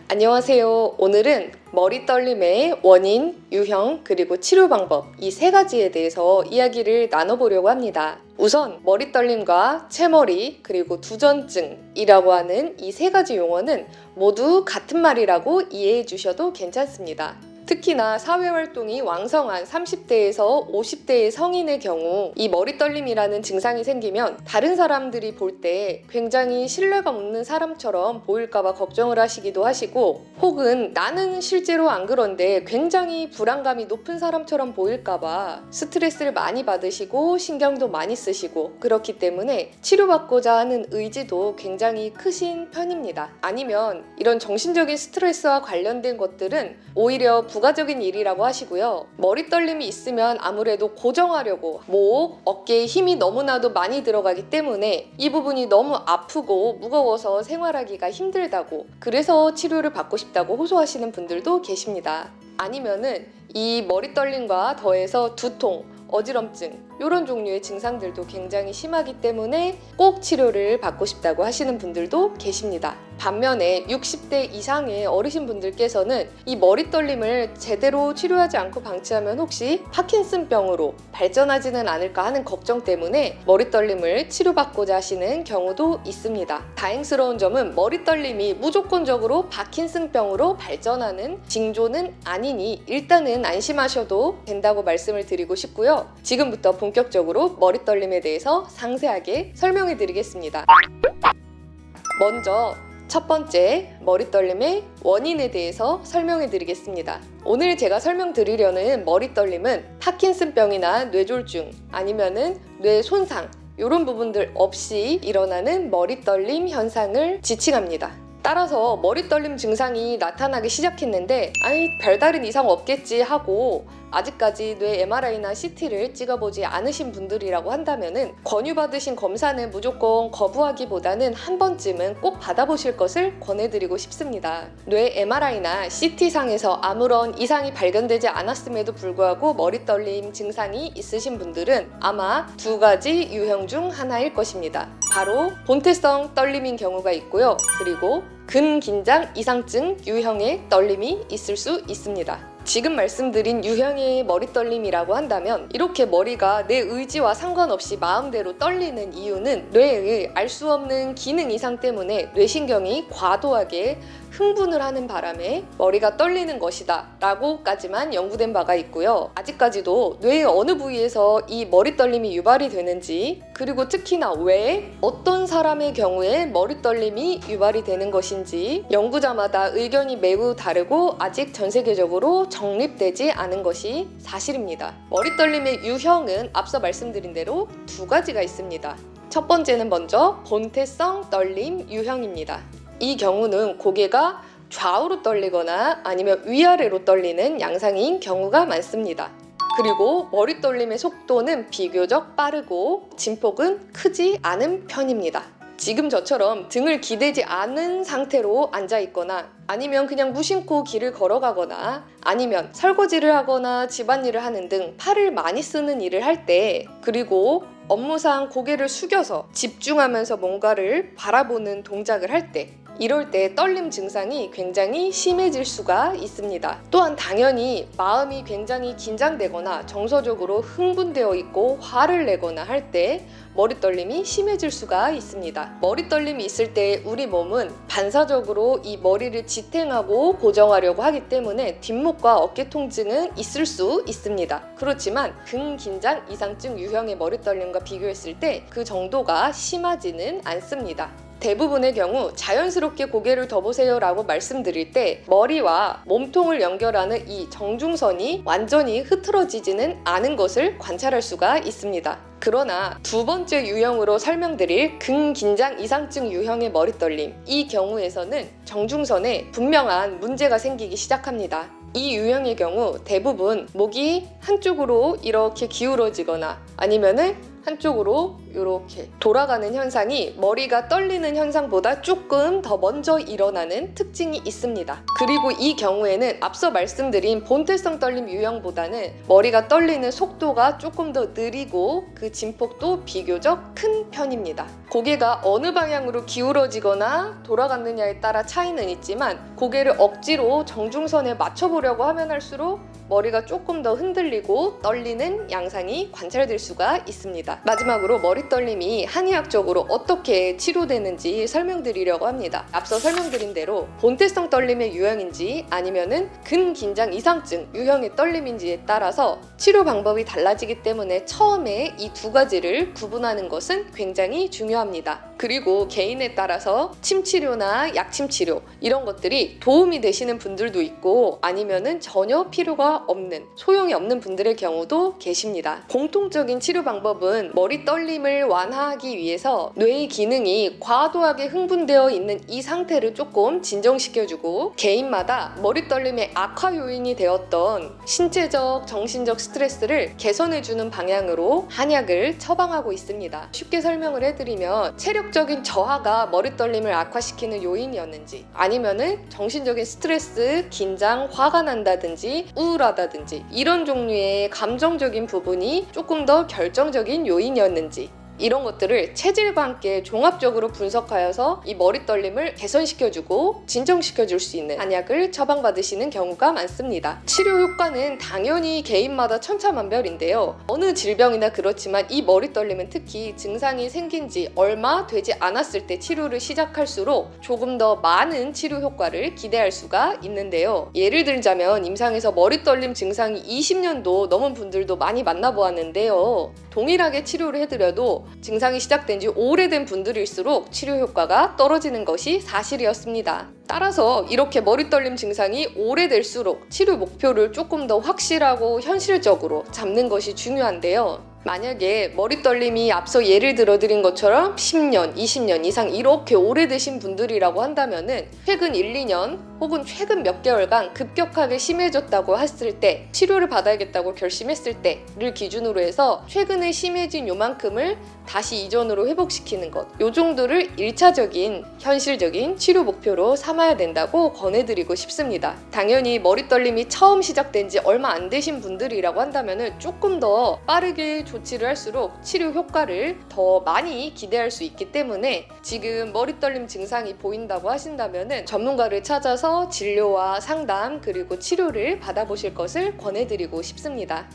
안녕하세요. 오늘은 머리 떨림의 원인, 유형, 그리고 치료 방법 이 세 가지에 대해서 이야기를 나눠보려고 합니다. 우선 머리 떨림과 채머리 그리고 두전증이라고 하는 이 세 가지 용어는 모두 같은 말이라고 이해해 주셔도 괜찮습니다. 특히나 사회활동이 왕성한 30대에서 50대의 성인의 경우 이 머리 떨림이라는 증상이 생기면 다른 사람들이 볼 때 굉장히 신뢰감 없는 사람처럼 보일까봐 걱정을 하시기도 하시고, 혹은 나는 실제로 안 그런데 굉장히 불안감이 높은 사람처럼 보일까봐 스트레스를 많이 받으시고 신경도 많이 쓰시고, 그렇기 때문에 치료받고자 하는 의지도 굉장히 크신 편입니다. 아니면 이런 정신적인 스트레스와 관련된 것들은 오히려 부가적인 일이라고 하시고요. 머리 떨림이 있으면 아무래도 고정하려고 목, 어깨에 힘이 너무나도 많이 들어가기 때문에 이 부분이 너무 아프고 무거워서 생활하기가 힘들다고, 그래서 치료를 받고 싶다고 호소하시는 분들도 계십니다. 아니면은 이 머리 떨림과 더해서 두통, 어지럼증 이런 종류의 증상들도 굉장히 심하기 때문에 꼭 치료를 받고 싶다고 하시는 분들도 계십니다. 반면에 60대 이상의 어르신분들께서는 이 머리 떨림을 제대로 치료하지 않고 방치하면 혹시 파킨슨병으로 발전하지는 않을까 하는 걱정 때문에 머리 떨림을 치료받고자 하시는 경우도 있습니다. 다행스러운 점은 머리 떨림이 무조건적으로 파킨슨병으로 발전하는 징조는 아니니 일단은 안심하셔도 된다고 말씀을 드리고 싶고요. 지금부터 본격적으로 머리 떨림에 대해서 상세하게 설명해 드리겠습니다. 먼저 첫 번째, 머리 떨림의 원인에 대해서 설명해 드리겠습니다. 오늘 제가 설명드리려는 머리 떨림은 파킨슨병이나 뇌졸중 아니면은 뇌 손상 이런 부분들 없이 일어나는 머리 떨림 현상을 지칭합니다. 따라서 머리 떨림 증상이 나타나기 시작했는데 별다른 이상 없겠지 하고 아직까지 뇌 MRI나 CT를 찍어보지 않으신 분들이라고 한다면은 권유받으신 검사는 무조건 거부하기보다는 한 번쯤은 꼭 받아보실 것을 권해드리고 싶습니다. 뇌 MRI나 CT상에서 아무런 이상이 발견되지 않았음에도 불구하고 머리 떨림 증상이 있으신 분들은 아마 두 가지 유형 중 하나일 것입니다. 바로 본태성 떨림인 경우가 있고요. 그리고 근긴장 이상증 유형의 떨림이 있을 수 있습니다. 지금 말씀드린 유형의 머리 떨림이라고 한다면 이렇게 머리가 내 의지와 상관없이 마음대로 떨리는 이유는 뇌의 알 수 없는 기능 이상 때문에 뇌신경이 과도하게 흥분을 하는 바람에 머리가 떨리는 것이다 라고까지만 연구된 바가 있고요. 아직까지도 뇌의 어느 부위에서 이 머리 떨림이 유발이 되는지, 그리고 특히나 왜 어떤 사람의 경우에 머리 떨림이 유발이 되는 것인지 연구자마다 의견이 매우 다르고 아직 전 세계적으로 정립되지 않은 것이 사실입니다. 머리 떨림의 유형은 앞서 말씀드린 대로 두 가지가 있습니다. 첫 번째는 먼저 본태성 떨림 유형입니다. 이 경우는 고개가 좌우로 떨리거나 아니면 위아래로 떨리는 양상인 경우가 많습니다. 그리고 머리 떨림의 속도는 비교적 빠르고 진폭은 크지 않은 편입니다. 지금 저처럼 등을 기대지 않은 상태로 앉아 있거나 아니면 그냥 무심코 길을 걸어가거나 아니면 설거지를 하거나 집안일을 하는 등 팔을 많이 쓰는 일을 할 때, 그리고 업무상 고개를 숙여서 집중하면서 뭔가를 바라보는 동작을 할 때, 이럴 때 떨림 증상이 굉장히 심해질 수가 있습니다. 또한 당연히 마음이 굉장히 긴장되거나 정서적으로 흥분되어 있고 화를 내거나 할 때 머리 떨림이 심해질 수가 있습니다. 머리 떨림이 있을 때 우리 몸은 반사적으로 이 머리를 지탱하고 고정하려고 하기 때문에 뒷목과 어깨 통증은 있을 수 있습니다. 그렇지만 근긴장 이상증 유형의 머리 떨림과 비교했을 때 그 정도가 심하지는 않습니다. 대부분의 경우 자연스럽게 고개를 둬보세요 라고 말씀드릴 때 머리와 몸통을 연결하는 이 정중선이 완전히 흐트러지지는 않은 것을 관찰할 수가 있습니다. 그러나 두 번째 유형으로 설명드릴 근긴장 이상증 유형의 머리 떨림, 이 경우에서는 정중선에 분명한 문제가 생기기 시작합니다. 이 유형의 경우 대부분 목이 한쪽으로 이렇게 기울어지거나 아니면은 한쪽으로 이렇게 돌아가는 현상이 머리가 떨리는 현상보다 조금 더 먼저 일어나는 특징이 있습니다. 그리고 이 경우에는 앞서 말씀드린 본태성 떨림 유형보다는 머리가 떨리는 속도가 조금 더 느리고 그 진폭도 비교적 큰 편입니다. 고개가 어느 방향으로 기울어지거나 돌아갔느냐에 따라 차이는 있지만 고개를 억지로 정중선에 맞춰보려고 하면 할수록 머리가 조금 더 흔들리고 떨리는 양상이 관찰될 수가 있습니다. 마지막으로 머리 떨림이 한의학적으로 어떻게 치료되는지 설명드리려고 합니다. 앞서 설명드린 대로 본태성 떨림의 유형인지 아니면은 근긴장 이상증 유형의 떨림인지에 따라서 치료 방법이 달라지기 때문에 처음에 이 두 가지를 구분하는 것은 굉장히 중요합니다. 그리고 개인에 따라서 침치료나 약침치료 이런 것들이 도움이 되시는 분들도 있고 아니면은 전혀 필요가 없는 소용이 없는 분들의 경우도 계십니다. 공통적인 치료 방법은 머리 떨림을 완화하기 위해서 뇌의 기능이 과도하게 흥분되어 있는 이 상태를 조금 진정시켜주고 개인마다 머리 떨림의 악화 요인이 되었던 신체적, 정신적 스트레스를 개선해주는 방향으로 한약을 처방하고 있습니다. 쉽게 설명을 해드리면 체력적인 저하가 머리 떨림을 악화시키는 요인이었는지 아니면은 정신적인 스트레스, 긴장, 화가 난다든지 우울하다든지 이런 종류의 감정적인 부분이 조금 더 결정적인 요인이었는지 이런 것들을 체질과 함께 종합적으로 분석하여서 이 머리 떨림을 개선시켜주고 진정시켜줄 수 있는 한약을 처방받으시는 경우가 많습니다. 치료 효과는 당연히 개인마다 천차만별인데요. 어느 질병이나 그렇지만 이 머리 떨림은 특히 증상이 생긴 지 얼마 되지 않았을 때 치료를 시작할수록 조금 더 많은 치료 효과를 기대할 수가 있는데요. 예를 들자면 임상에서 머리 떨림 증상이 20년도 넘은 분들도 많이 만나보았는데요. 동일하게 치료를 해드려도 증상이 시작된 지 오래된 분들일수록 치료 효과가 떨어지는 것이 사실이었습니다. 따라서 이렇게 머리 떨림 증상이 오래될수록 치료 목표를 조금 더 확실하고 현실적으로 잡는 것이 중요한데요. 만약에 머리 떨림이 앞서 예를 들어드린 것처럼 10년, 20년 이상 이렇게 오래되신 분들이라고 한다면은 최근 1, 2년 혹은 최근 몇 개월간 급격하게 심해졌다고 했을 때 치료를 받아야겠다고 결심했을 때를 기준으로 해서 최근에 심해진 요만큼을 다시 이전으로 회복시키는 것 요 정도를 1차적인 현실적인 치료 목표로 삼아야 된다고 권해드리고 싶습니다. 당연히 머리 떨림이 처음 시작된 지 얼마 안 되신 분들이라고 한다면은 조금 더 빠르게 조치를 할수록 치료 효과를 더 많이 기대할 수 있기 때문에 지금 머리 떨림 증상이 보인다고 하신다면은 전문가를 찾아서 진료와 상담 그리고 치료를 받아보실 것을 권해드리고 싶습니다.